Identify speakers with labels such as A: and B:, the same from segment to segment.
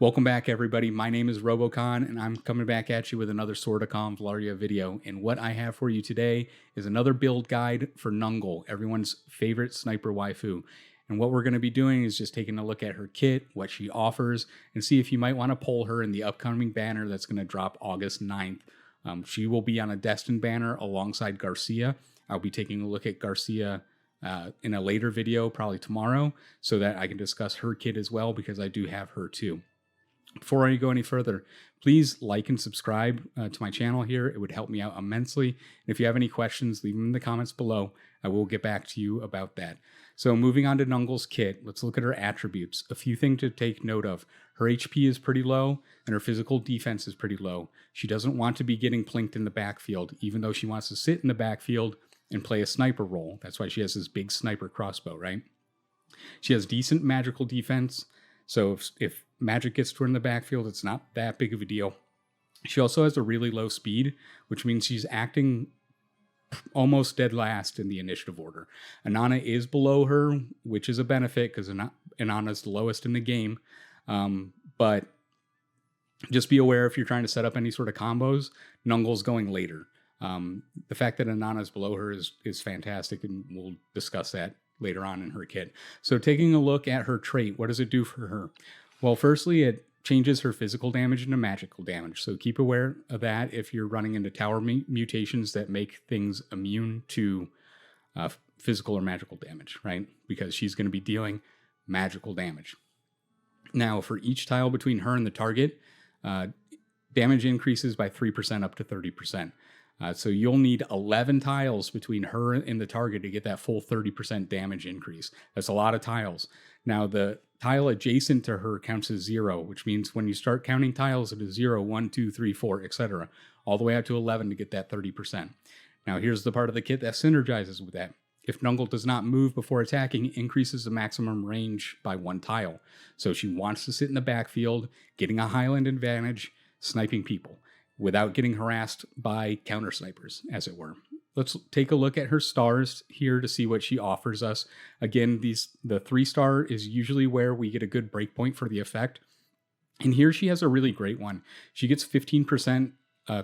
A: Welcome back, everybody. My name is Robocon, and I'm coming back at you with another Sword of Convallaria video. And what I have for you today is another build guide for Nungal, everyone's favorite sniper waifu. And what we're going to be doing is just taking a look at her kit, what she offers, and see if you might want to pull her in the upcoming banner that's going to drop August 9th. She will be on a Destined banner alongside Garcia. I'll be taking a look at Garcia in a later video, probably tomorrow, so that I can discuss her kit as well, because I do have her too. Before I go any further, please like and subscribe to my channel here. It would help me out immensely. And if you have any questions, leave them in the comments below. I will get back to you about that. So moving on to Nungal's kit, let's look at her attributes. A few things to take note of. Her HP is pretty low, and her physical defense is pretty low. She doesn't want to be getting plinked in the backfield, even though she wants to sit in the backfield and play a sniper role. That's why she has this big sniper crossbow, right? She has decent magical defense. So if magic gets to her in the backfield, it's not that big of a deal. She also has a really low speed, which means she's acting almost dead last in the initiative order. Inanna is below her, which is a benefit because Inanna's the lowest in the game. But just be aware if you're trying to set up any sort of combos, Nungal's going later. The fact that Inanna's below her is fantastic, and we'll discuss that later on in her kit. So taking a look at her trait, what does it do for her? Well, firstly, it changes her physical damage into magical damage. So keep aware of that if you're running into tower mutations that make things immune to physical or magical damage, right? Because she's going to be dealing magical damage. Now, for each tile between her and the target, damage increases by 3% up to 30%. So you'll need 11 tiles between her and the target to get that full 30% damage increase. That's a lot of tiles. Now, the tile adjacent to her counts as 0, which means when you start counting tiles, it is 0, 1, 2, 3, 4, etc., all the way out to 11 to get that 30%. Now, here's the part of the kit that synergizes with that. If Nungal does not move before attacking, it increases the maximum range by 1 tile. So she wants to sit in the backfield, getting a highland advantage, sniping people, without getting harassed by counter snipers, as it were. Let's take a look at her stars here to see what she offers us. Again, the 3-star is usually where we get a good breakpoint for the effect. And here she has a really great one. She gets 15%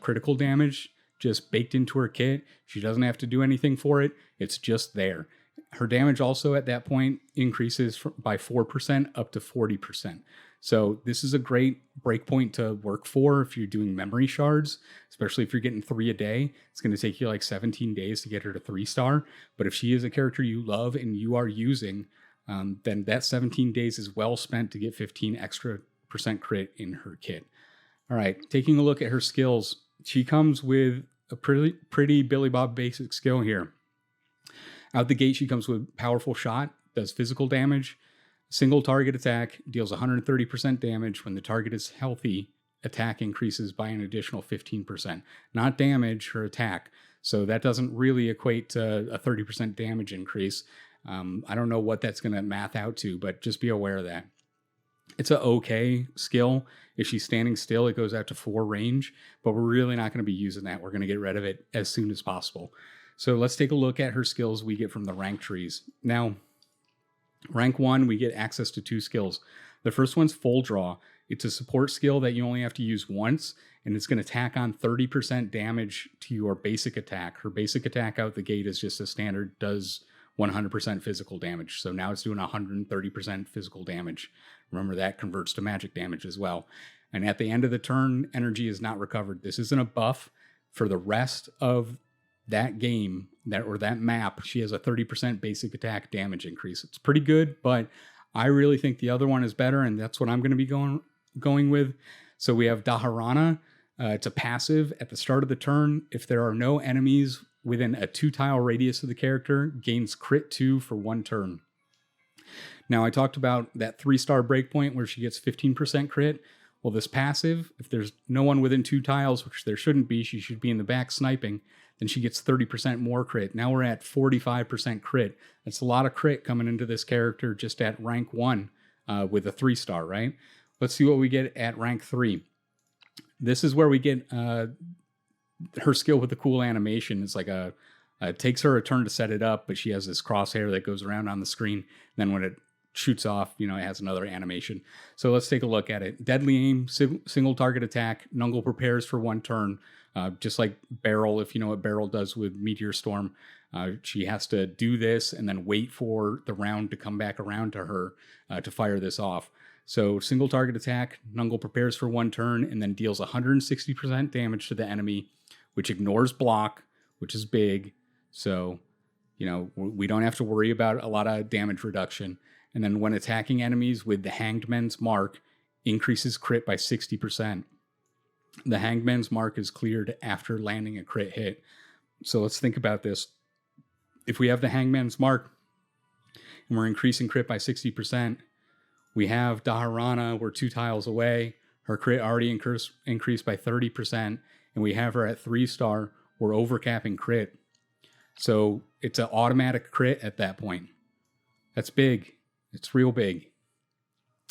A: critical damage just baked into her kit. She doesn't have to do anything for it. It's just there. Her damage also at that point increases by 4% up to 40%. So this is a great breakpoint to work for if you're doing memory shards, especially if you're getting 3 a day. It's going to take you like 17 days to get her to 3-star. But if she is a character you love and you are using, then that 17 days is well spent to get 15 extra % crit in her kit. All right, taking a look at her skills, she comes with a pretty Billy Bob basic skill here. Out the gate, she comes with powerful shot, does physical damage. Single target attack deals 130% damage. When the target is healthy, attack increases by an additional 15%. Not damage, her attack. So that doesn't really equate to a 30% damage increase. I don't know what that's going to math out to, but just be aware of that. It's an okay skill. If she's standing still, it goes out to 4 range, but we're really not going to be using that. We're going to get rid of it as soon as possible. So let's take a look at her skills we get from the rank trees. Now, rank 1, we get access to 2 skills. The first one's Full Draw. It's a support skill that you only have to use once, and it's going to tack on 30% damage to your basic attack. Her basic attack out the gate is just a standard, does 100% physical damage. So now it's doing 130% physical damage. Remember, that converts to magic damage as well. And at the end of the turn, energy is not recovered. This isn't a buff. For the rest of that game, that map, she has a 30% basic attack damage increase. It's pretty good, but I really think the other one is better, and that's what I'm going to be going with. So we have Daharana. It's a passive. At the start of the turn, if there are no enemies within a 2-tile radius of the character, gains crit 2 for 1 turn. Now, I talked about that 3-star breakpoint where she gets 15% crit. Well, this passive, if there's no one within 2 tiles, which there shouldn't be, she should be in the back sniping, then she gets 30% more crit. Now we're at 45% crit. That's a lot of crit coming into this character just at rank 1 with a 3-star, right? Let's see what we get at rank 3. This is where we get her skill with the cool animation. It's like it takes her a turn to set it up, but she has this crosshair that goes around on the screen. Then when it shoots off, it has another animation. So let's take a look at it. Deadly aim, single target attack. Nungal prepares for 1 turn, just like Barrel, if you know what Barrel does with Meteor Storm. She has to do this and then wait for the round to come back around to her to fire this off. So single target attack, Nungal prepares for 1 turn and then deals 160% damage to the enemy, which ignores block, which is big. So, we don't have to worry about a lot of damage reduction. And then when attacking enemies with the Hanged Man's Mark, increases crit by 60%. The Hanged Man's Mark is cleared after landing a crit hit. So let's think about this. If we have the Hanged Man's Mark and we're increasing crit by 60%, we have Daharana, we're 2 tiles away. Her crit already increased by 30%, and we have her at 3-star. We're overcapping crit. So it's an automatic crit at that point. That's big. It's real big.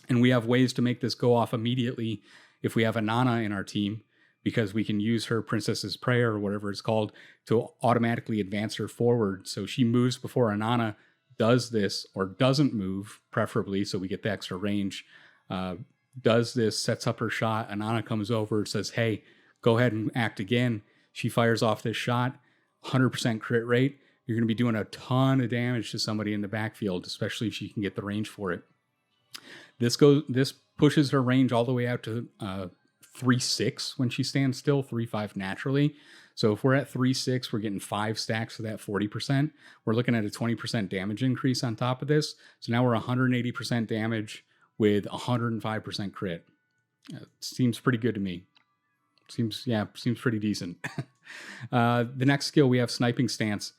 A: And we have ways to make this go off immediately if we have a Nana in our team, because we can use her Princess's Prayer or whatever it's called to automatically advance her forward. So she moves before a Nana does this, or doesn't move, preferably, so we get the extra range. Does this, sets up her shot. Anana comes over, says, hey, go ahead and act again. She fires off this shot, 100% crit rate. You're going to be doing a ton of damage to somebody in the backfield, especially if she can get the range for it. This pushes her range all the way out to 3-6 when she stands still, 3-5 naturally. So if we're at 3-6, we're getting 5 stacks of that 40%. We're looking at a 20% damage increase on top of this. So now we're 180% damage with 105% crit. Seems pretty good to me. Seems pretty decent. The next skill, we have Sniping Stance.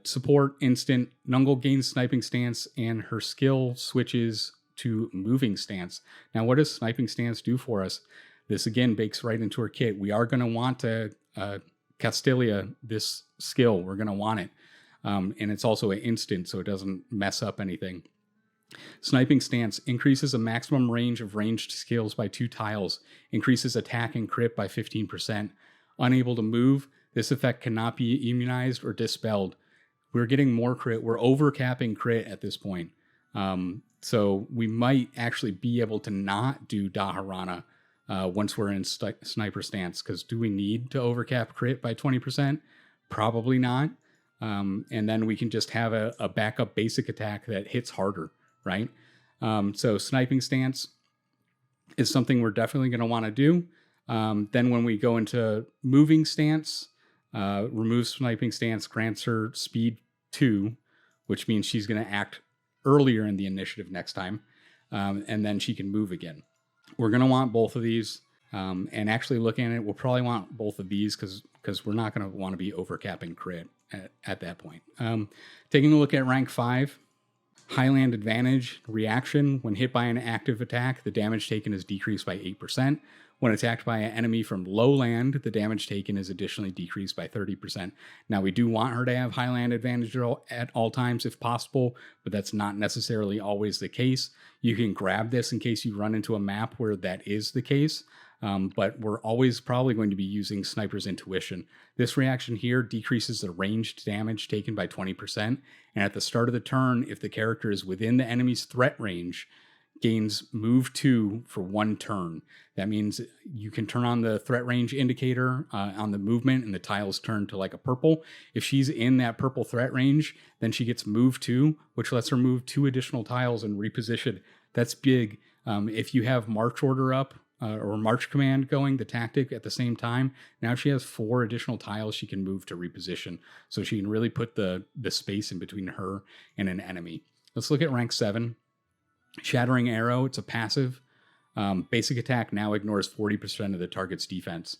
A: Support instant. Nungal gains Sniping Stance and her skill switches to Moving Stance. Now, what does Sniping Stance do for us? This again bakes right into her kit. We are going to want to Castilia this skill. We're going to want it. And it's also an instant, so it doesn't mess up anything. Sniping Stance increases a maximum range of ranged skills by 2 tiles, increases attack and crit by 15%. Unable to move, this effect cannot be immunized or dispelled. We're getting more crit. We're overcapping crit at this point. So we might actually be able to not do Daharana once we're in Sniper Stance, because do we need to overcap crit by 20%? Probably not. And then we can just have a backup basic attack that hits harder, right? So Sniping Stance is something we're definitely going to want to do. Then when we go into Moving Stance, remove Sniping Stance, grants her speed 2, which means she's going to act earlier in the initiative next time, and then she can move again. We're going to want both of these, and actually looking at it, we'll probably want both of these because we're not going to want to be overcapping crit at that point. Taking a look at rank 5, Highland Advantage reaction. When hit by an active attack, the damage taken is decreased by 8%. When attacked by an enemy from low land, the damage taken is additionally decreased by 30%. Now, we do want her to have Highland Advantage at all times if possible, but that's not necessarily always the case. You can grab this in case you run into a map where that is the case, but we're always probably going to be using Sniper's Intuition. This reaction here decreases the ranged damage taken by 20%, and at the start of the turn, if the character is within the enemy's threat range, gains move 2 for 1 turn. That means you can turn on the threat range indicator on the movement, and the tiles turn to like a purple. If she's in that purple threat range, then she gets move 2, which lets her move 2 additional tiles and reposition. That's big. If you have March Order up or March Command going, the tactic at the same time, now she has 4 additional tiles she can move to reposition. So she can really put the space in between her and an enemy. Let's look at rank 7. Shattering Arrow, it's a passive. Basic attack now ignores 40% of the target's defense.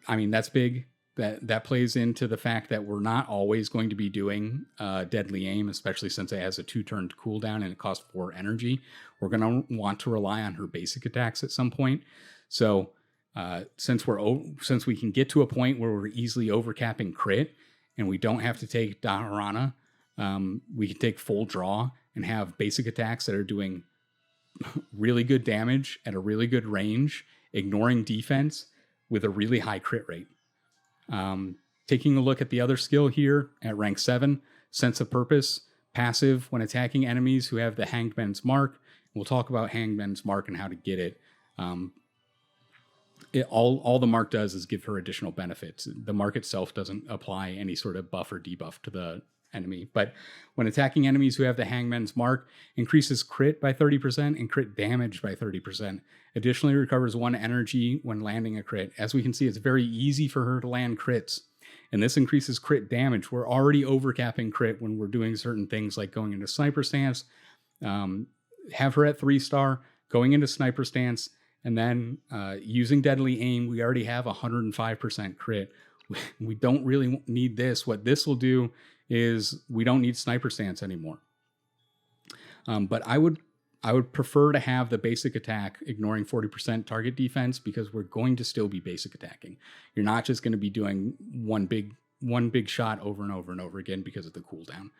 A: I mean, that's big. That plays into the fact that we're not always going to be doing Deadly Aim, especially since it has a 2-turn cooldown and it costs 4 energy. We're going to want to rely on her basic attacks at some point. So since we can get to a point where we're easily overcapping crit and we don't have to take Daharana, we can take full draw and have basic attacks that are doing really good damage at a really good range, ignoring defense with a really high crit rate. Taking a look at the other skill here at rank 7, Sense of Purpose. passive when attacking enemies who have the Hangman's Mark. We'll talk about Hangman's Mark and how to get it. All the mark does is give her additional benefits. The mark itself doesn't apply any sort of buff or debuff to the enemy. But when attacking enemies who have the Hangman's Mark, increases crit by 30% and crit damage by 30%. Additionally, recovers 1 energy when landing a crit. As we can see, it's very easy for her to land crits. And this increases crit damage. We're already overcapping crit when we're doing certain things like going into sniper stance. Have her at 3-star, going into sniper stance, and then using deadly aim. We already have 105% crit. We don't really need this. What this will do is we don't need sniper stance anymore. But I would prefer to have the basic attack ignoring 40% target defense, because we're going to still be basic attacking. You're not just going to be doing one big shot over and over and over again because of the cooldown.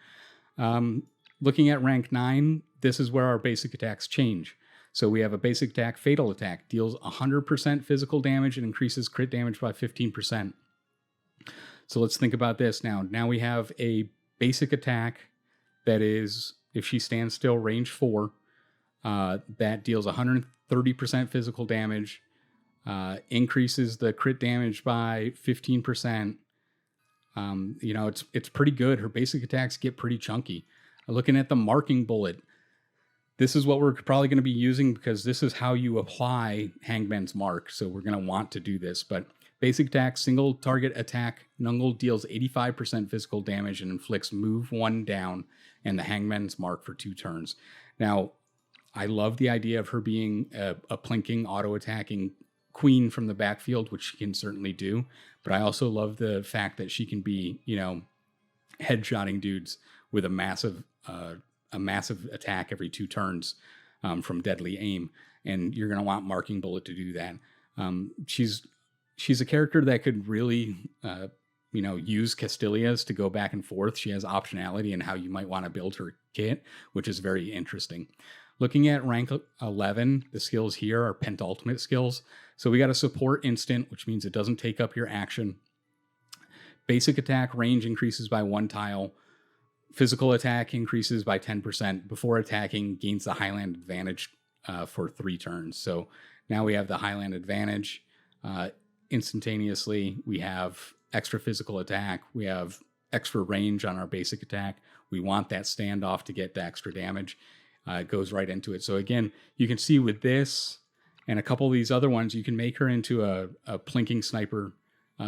A: Looking at rank 9, this is where our basic attacks change. So we have a basic attack, Fatal Attack, deals 100% physical damage and increases crit damage by 15%. So let's think about this now. Now we have a basic attack that is, if she stands still, range 4, that deals 130% physical damage, increases the crit damage by 15%. It's pretty good. Her basic attacks get pretty chunky. Looking at the marking bullet, this is what we're probably going to be using because this is how you apply Hangman's Mark. So we're going to want to do this. But basic attack, single target attack, Nungal deals 85% physical damage and inflicts move 1 down and the Hangman's Mark for 2 turns. Now, I love the idea of her being a plinking, auto-attacking queen from the backfield, which she can certainly do. But I also love the fact that she can be, headshotting dudes with a massive attack every 2 turns from deadly aim. And you're going to want Marking Bullet to do that. She's a character that could really, use Castilia's to go back and forth. She has optionality in how you might want to build her kit, which is very interesting. Looking at rank 11, the skills here are Pentultimate skills. So we got a support instant, which means it doesn't take up your action. Basic attack range increases by 1 tile. Physical attack increases by 10%. Before attacking, gains the Highland advantage for 3 turns. So now we have the Highland advantage. Instantaneously, we have extra physical attack. We have extra range on our basic attack. We want that standoff to get the extra damage. It goes right into it. So again, you can see with this and a couple of these other ones, you can make her into a plinking sniper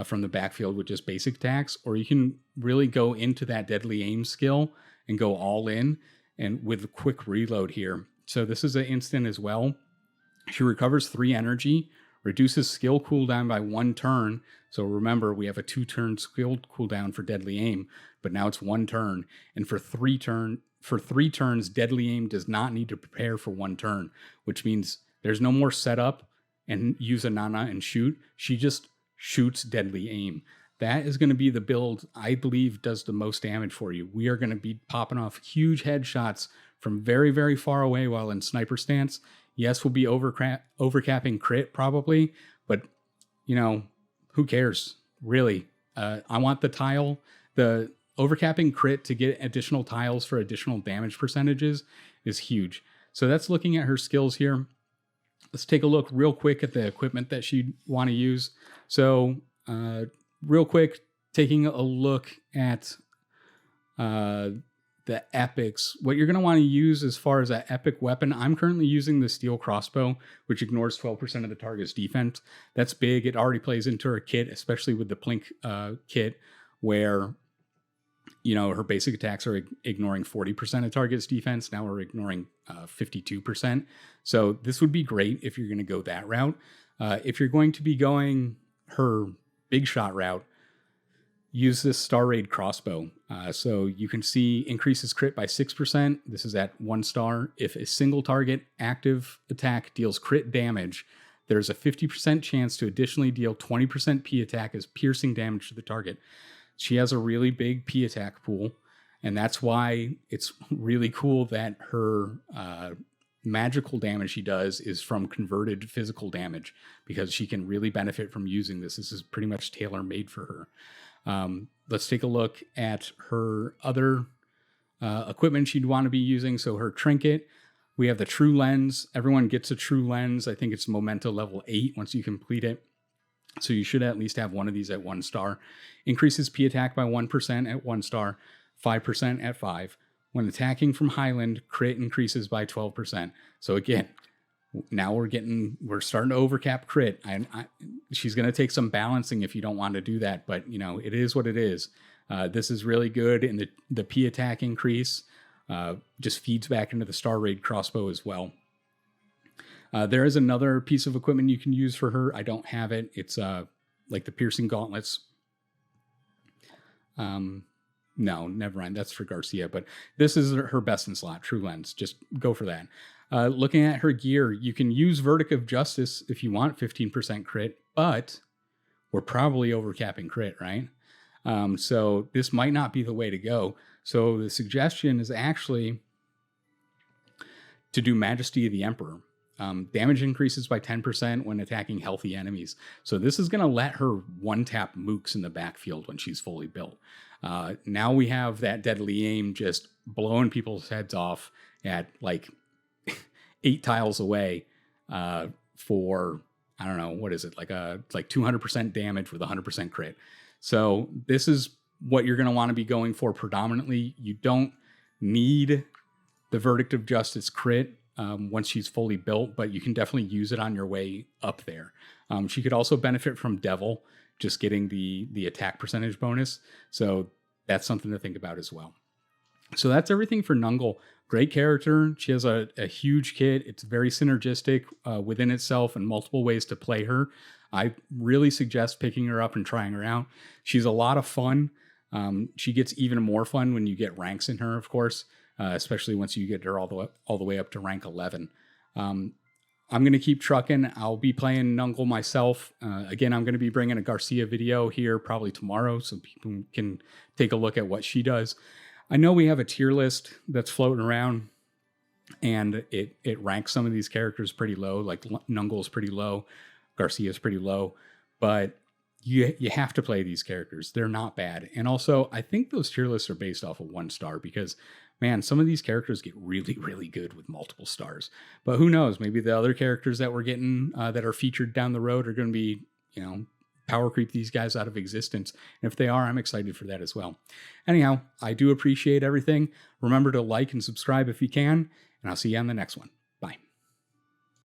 A: from the backfield with just basic attacks, or you can really go into that deadly aim skill and go all in and with a quick reload here. So this is an instant as well. She recovers 3 energy, reduces skill cooldown by 1 turn. So remember, we have a 2-turn skill cooldown for deadly aim, but now it's 1 turn. And for 3 turns, deadly aim does not need to prepare for 1 turn, which means there's no more setup and use a Nana and shoot. She just shoots deadly aim. That is going to be the build I believe does the most damage for you. We are going to be popping off huge headshots from very, very far away while in sniper stance. Yes, we'll be overcapping crit probably, but who cares really? I want the overcapping crit to get additional tiles for additional damage percentages is huge. So that's looking at her skills here. Let's take a look real quick at the equipment that she'd want to use. So real quick, taking a look at the epics, what you're going to want to use as far as an epic weapon. I'm currently using the steel crossbow, which ignores 12% of the target's defense. That's big. It already plays into her kit, especially with the plink kit, where her basic attacks are ignoring 40% of target's defense. Now we're ignoring 52%. So this would be great if you're going to go that route. If you're going to be going her big shot route, use this Star Raid crossbow. So you can see increases crit by 6%. This is at 1 star. If a single target active attack deals crit damage, there's a 50% chance to additionally deal 20% P attack as piercing damage to the target. She has a really big P attack pool, and that's why it's really cool that her magical damage she does is from converted physical damage, because she can really benefit from using this. This is pretty much tailor-made for her. Let's take a look at her other equipment she'd want to be using. So her trinket, we have the true lens. Everyone gets a true lens. I think it's Memento level 8 once you complete it. So you should at least have one of these at 1 star. Increases P attack by 1% at 1 star, 5% at 5. When attacking from Highland, crit increases by 12%. So again, now we're starting to overcap crit. She's going to take some balancing if you don't want to do that, but it is what it is. This is really good, and the P attack increase just feeds back into the Star Raid crossbow as well. There is another piece of equipment you can use for her. I don't have it. It's like the piercing gauntlets. No, never mind. That's for Garcia, but this is her best in slot, True Lens. Just go for that. Looking at her gear, you can use Verdict of Justice if you want 15% crit, but we're probably overcapping crit, right? So this might not be the way to go. So the suggestion is actually to do Majesty of the Emperor. Damage increases by 10% when attacking healthy enemies. So this is going to let her one-tap mooks in the backfield when she's fully built. Now we have that deadly aim just blowing people's heads off at like 8 tiles away for, I don't know, what is it? Like 200% damage with 100% crit. So this is what you're going to want to be going for predominantly. You don't need the Verdict of Justice crit once she's fully built, but you can definitely use it on your way up there. She could also benefit from Devil, just getting the attack percentage bonus. So that's something to think about as well. So that's everything for Nungal. Great character. She has a huge kit. It's very synergistic within itself and multiple ways to play her. I really suggest picking her up and trying her out. She's a lot of fun. She gets even more fun when you get ranks in her, of course. Especially once you get her all the way up to rank 11. I'm going to keep trucking. I'll be playing Nungal myself. Again, I'm going to be bringing a Garcia video here probably tomorrow so people can take a look at what she does. I know we have a tier list that's floating around, and it ranks some of these characters pretty low. Like Nungal's pretty low, Garcia's pretty low, but you have to play these characters. They're not bad. And also, I think those tier lists are based off of 1 star because, man, some of these characters get really, really good with multiple stars. But who knows? Maybe the other characters that we're getting that are featured down the road are going to be, power creep these guys out of existence. And if they are, I'm excited for that as well. Anyhow, I do appreciate everything. Remember to like and subscribe if you can, and I'll see you on the next one.